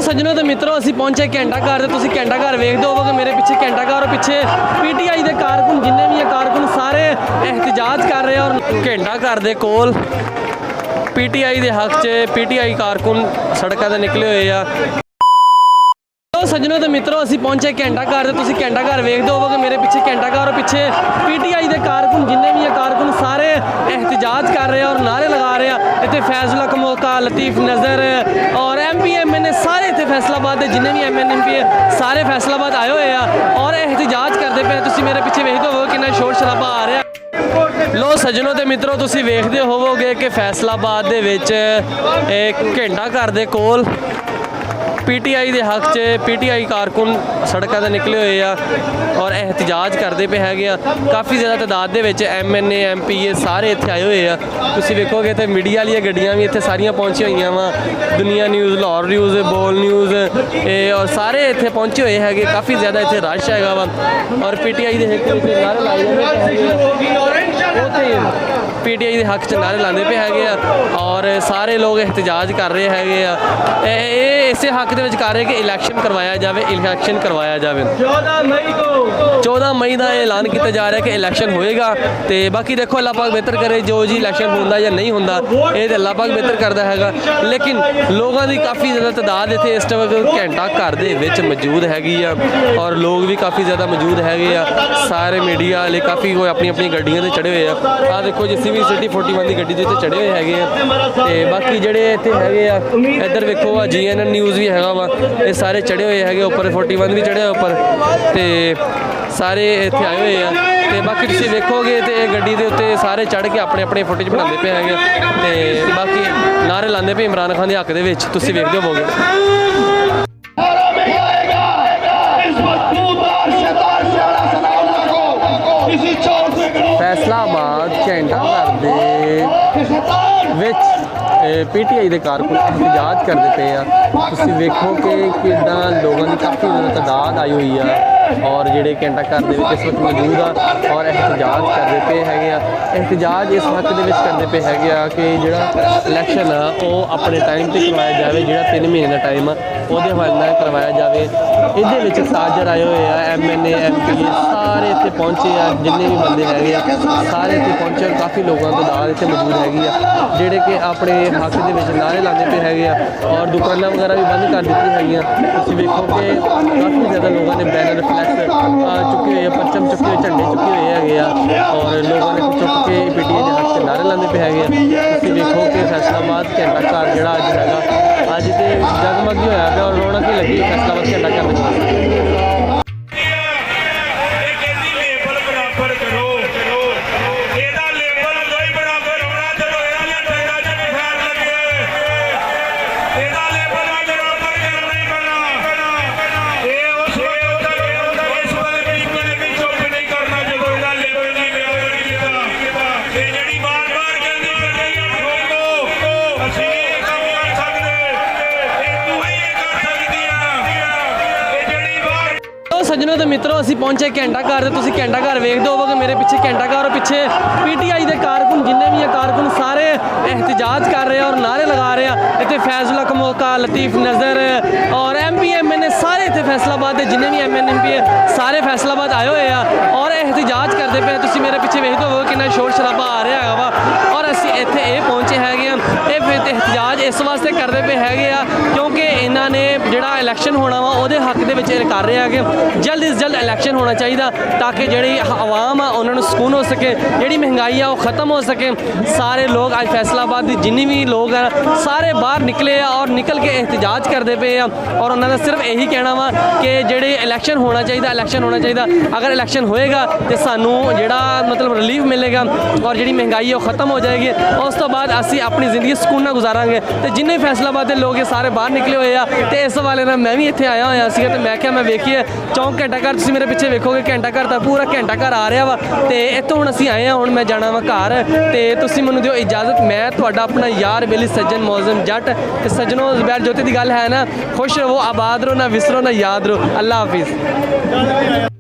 सज्जनों तो मित्रों असीं पहुंचे घंटा घर। तुसीं घंटा घर वेखदे होवोगे मेरे पिछे घंटा घर और पिछे पीटीआई के कारकुन जिन्ने भी कारकुन सारे एहतजाज कर रहे हैं। और घंटा घर के कोल पीटीआई के हक च पीटीआई कारकुन सड़कों पर निकले हुए आ। सज्जनों तो मित्रों असीं पहुंचे घंटा घर। तुसीं घंटा घर वेखदे होवोगे मेरे पिछे घंटा घर और पिछे पीटीआई के कारकुन जिन्ने भी कारकुन सारे एहतजाज कर रहे हैं और नारे लगा रहे हैं। इतने फैजल हक मौका, लतीफ नज़र और MP MN सारे इतने फैसलाबाद के जिन्ने भी MN MP सारे फैसलाबाद आए हुए हैं और एहतजाज करते पे। तुसीं मेरे पिछे वेखदे होवोगे कितना शोर शराबा आ रहा है। लो सज्जनों ते मित्रों तुसीं वेखदे होवोगे कि फैसलाबाद दे विच घंटा घर दे कोल पीटीआई के हक च पीटीआई कारकुन सड़कों पर निकले हुए आ और एहतजाज करते पे है। काफ़ी ज़्यादा तादाद के MNA MP सारे इतने आए हुए आ। तुसीं वेखोगे तो मीडिया वाली गड्डियां भी इतने सारियां पहुंची हुई वा। दुनिया न्यूज़, लाहौर न्यूज़, बोल न्यूज़ और सारे इतने पहुंचे हुए हैं। काफ़ी ज़्यादा इतने रश है वा और पीटीआई के नारे लाए पीटीआई के हक च नारे लाते पे है और सारे लोग एहतजाज कर रहे हैं। इस हक के कर रहे कि इलैक्शन करवाया जाए, इलैक्शन करवाया जाए। 14 मई का ऐलान किया जा रहा है कि इलैक्शन होएगा। तो बाकी देखो अल्लाह पाक बेहतर करे जो जी इलैक्शन होंदा या नहीं होंदा ये तो अल्लाह पाक बेहतर करता है। लेकिन लोगों की काफ़ी ज़्यादा तादाद इतने इस वक्त घंटा घर के मौजूद हैगी और लोग भी काफ़ी ज़्यादा मौजूद है। सारे मीडिया वाले काफ़ी कोई अपनी अपनी गड्डियों से चढ़े हुए हैं। आ देखो जिस भी सिटी 41 की गड्डी के चढ़े हुए हैं। बाकी जोड़े इतने है इधर वेखो GNN न्यूज़ भी है वा, ये सारे चढ़े हुए हैं ऊपर। 41 भी चढ़े ऊपर तो सारे इतने आए हुए हैं। तो बाकी तुम वेखोगे तो गड्डी के उत्ते सारे चढ़ के अपने अपने फुटेज बनाते पे हैं। तो बाकी नारे लाते पे इमरान खान के हक के तुम वेखते होवोगे। फैसलाबाद घंटा घर पीटीआई के कारकुन एहतजाज करते पे तुम वेखो कि किदा लोगों की काफ़ी ज़्यादा तादाद आई हुई है और जोड़े घंटा घर इस वक्त मौजूद आ और एहतजाज करते पे है। एहतजाज इस हक के करते पे है कि जोड़ा इलैक्शन आ वो अपने टाइम पर करवाया जाए। जो 3 महीने का टाइम आ वो हवाले करवाया जाए। ये साजर आए हुए हैं MNA MP सारे इतने पहुँचे आ, जिन्ने भी बंदे है सारे इतने पहुँचे और काफ़ी लोगों की तादाद इतने मौजूद हैगी जोड़े कि अपने हक के नारे लाते पे है और दुकाना वगैरह भी बंद कर दी है। तुम वेखो कि काफ़ी ज़्यादा लोगों ने बैनर फ्लैक्स चुके हुए, परचम चुके हुए, झंडे चुके हुए है और लोगों ने चुक के पीटीआई के हक से नारे लाते पे है। तुम वेखो कि फैसलाबाद घंटा घर जोड़ा अज है अज तो जगमग ही होया पे और रौनक ही लगी फैसलाबाद घंटा घर। सज्जनों तो मित्रों असीं पहुंचे घंटा घर। तुसीं घंटा घर वेखदे होवोगे मेरे पिछे घंटा घर और पिछे पीटीआई के कारकुन जिन्ने भी कारकुन सारे एहतजाज कर रहे हैं और नारे लगा रहे हैं। इतने फैजल हक मौका, लतीफ नज़र और MP MN सारे इतने फैसलाबाद के जिन्ने भी MN MP सारे फैसलाबाद आए हुए हैं और एहतजाज करते पे। तुसीं मेरे पिछे वेखदे होवोगे कितना शोर शराबा आ रहा है वा और असीं इत्थे ये पहुंचे है। एहतजाज इस वास्ते करते पे है क्योंकि इन्होंने जोड़ा इलैक्शन होना वा वो हक के कर रहे हैं कि जल्द से जल्द इलैक्शन होना चाहिए ताकि जी आवाम आ उन्होंने सुकून हो सके, जी महंगाई आ वो ख़त्म हो सके। सारे लोग आज फैसलाबाद की जिन्नी भी लोग हैं सारे बाहर निकले और निकल के एहतजाज करते पे और उन्होंने सिर्फ यही कहना वा कि जोड़े इलैक्शन होना चाहिए, इलैक्शन होना चाहिए। अगर इलैक्शन होएगा तो सानू जोड़ा मतलब रिलीफ मिलेगा और जी महंगाई है वो ख़त्म हो जाएगी। उस तो बाद असी अपनी ज़िंदगी सुकून ना गुजारांगे। तो जिन्ने फैसलाबाद के लोग सारे बाहर निकले हुए हैं तो इस हवाले ना मैं भी इतने आया होया सी तो मैं क्या मैं वेखिए चौंक घंटा घर तुम मेरे पिछे वेखोगे घंटा घर तो पूरा घंटा घर आ रहा वा। तो इतों हूँ असी आए हैं, हूँ मैं जाना वा घर। तो तुम मैनू दिओ इजाज़त, मैं तुहाडा अपना यार बेली सज्जन मौजम जट। तो सज्जनों ज़ुबैर ज्योति की गल है ना, खुश रहो, आबाद रहो, ना विसरो ना याद रहो। अल्लाह हाफिज़।